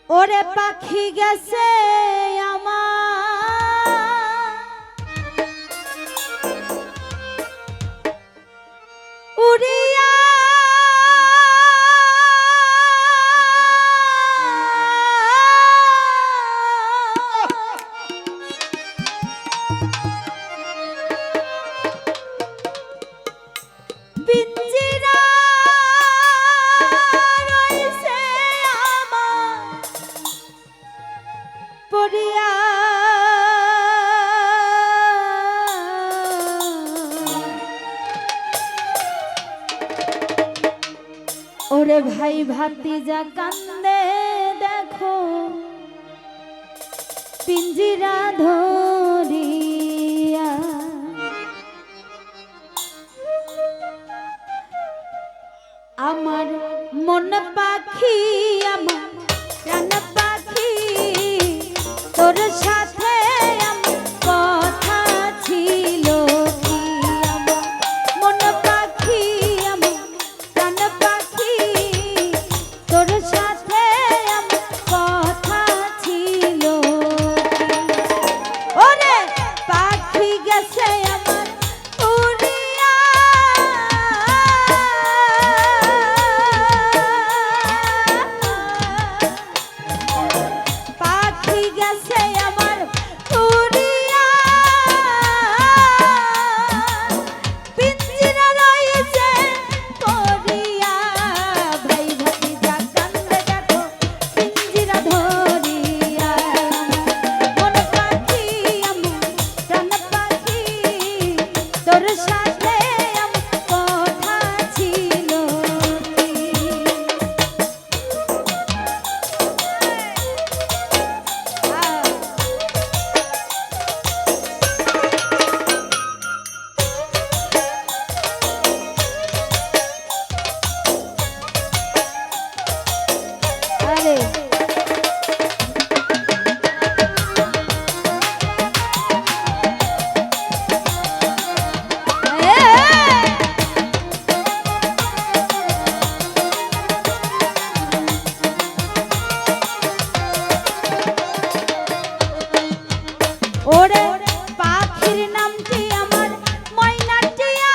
ওরে পাখি গেছে আমার উড়িয়া পিঞ্জিরা রইছে আমার পড়িয়া ওরে ভাই ভাতিজা কান্দে দেখো পিঞ্জিরা ধরিয়া আমার মন পাখি আমার প্রাণ পাখি তোর সাথে আমার কথা ছিল কি আমার মন পাখি আমার প্রাণ পাখি তোর সাথে আমার কথা ছিল কি ওরে পাখি গেছে আমার উড়িয়া পাখি গেছে আমার উড়িয়া পিঞ্জিরা রইছে পড়িয়া ভাই ভাতিজা কান্দে দেখো পিঞ্জিরা ধরিয়া মন পাখি আমার প্রাণ পাখি তোর সাথে আমার কথা ছিল কি আরে ওরে পাখির নামটি আমার ময়নাটিয়া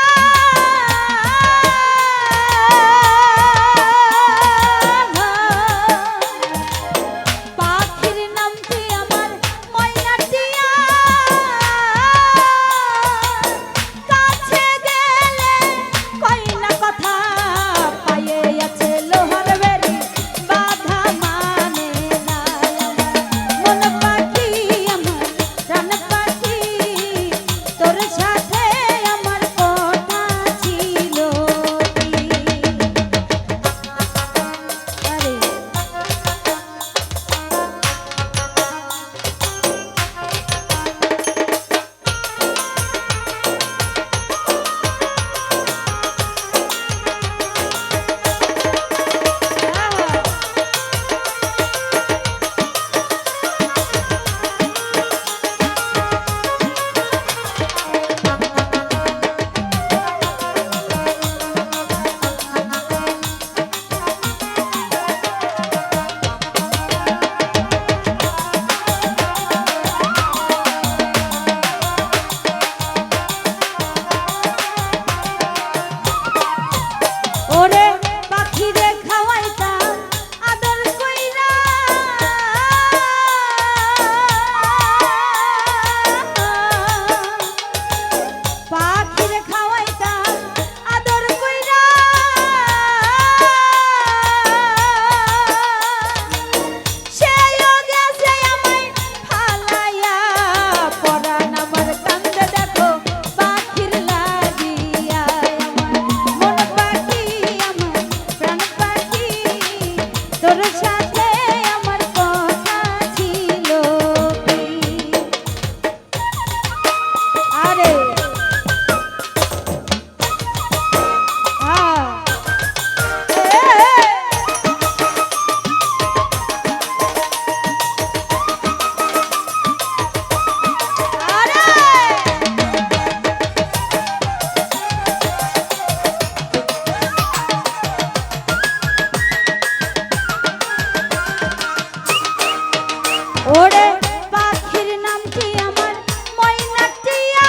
ওরে পাখির নামটি আমার ময়না টিয়া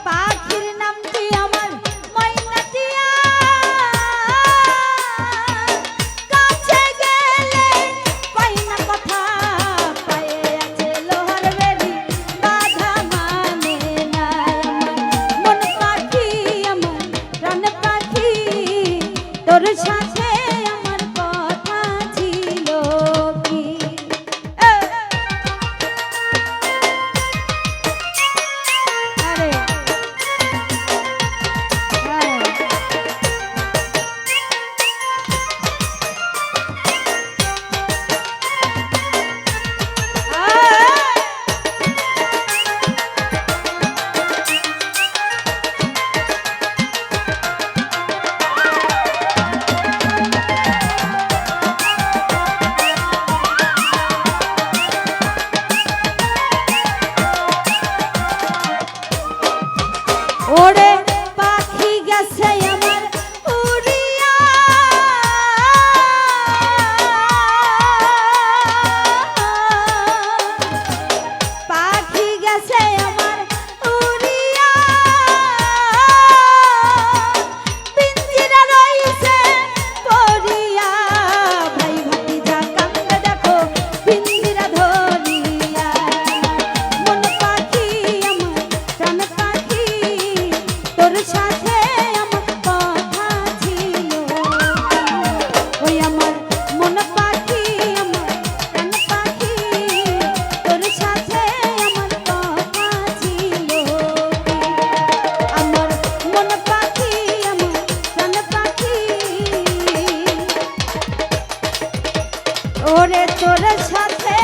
পাখির নামটি আমার ময়না টিয়া কাছে গেলে পাই না কথা পায়ে আছে লোহার বেড়ি বাধা মানে না আমার মন পাখি আমার প্রাণ পাখি তোর সাথে আমার কথা ছিল কি আরে ওরে পাখি গেছে আমার উড়িয়া পাখি গেছে আমার উড়িয়া পিঞ্জিরা রইছে পড়িয়া ভাই ভাতিজা কান্দে দেখো পিঞ্জিরা ধরিয়া মন পাখি আমার প্রাণ পাখি তোর সাথে আমার কথা ছিল ওই আমার মন পাখি আমার প্রাণ পাখি তোর সাথে আমার কথা ছিল আমার মন পাখি আমার প্রাণ পাখি ওরে তোর সাথে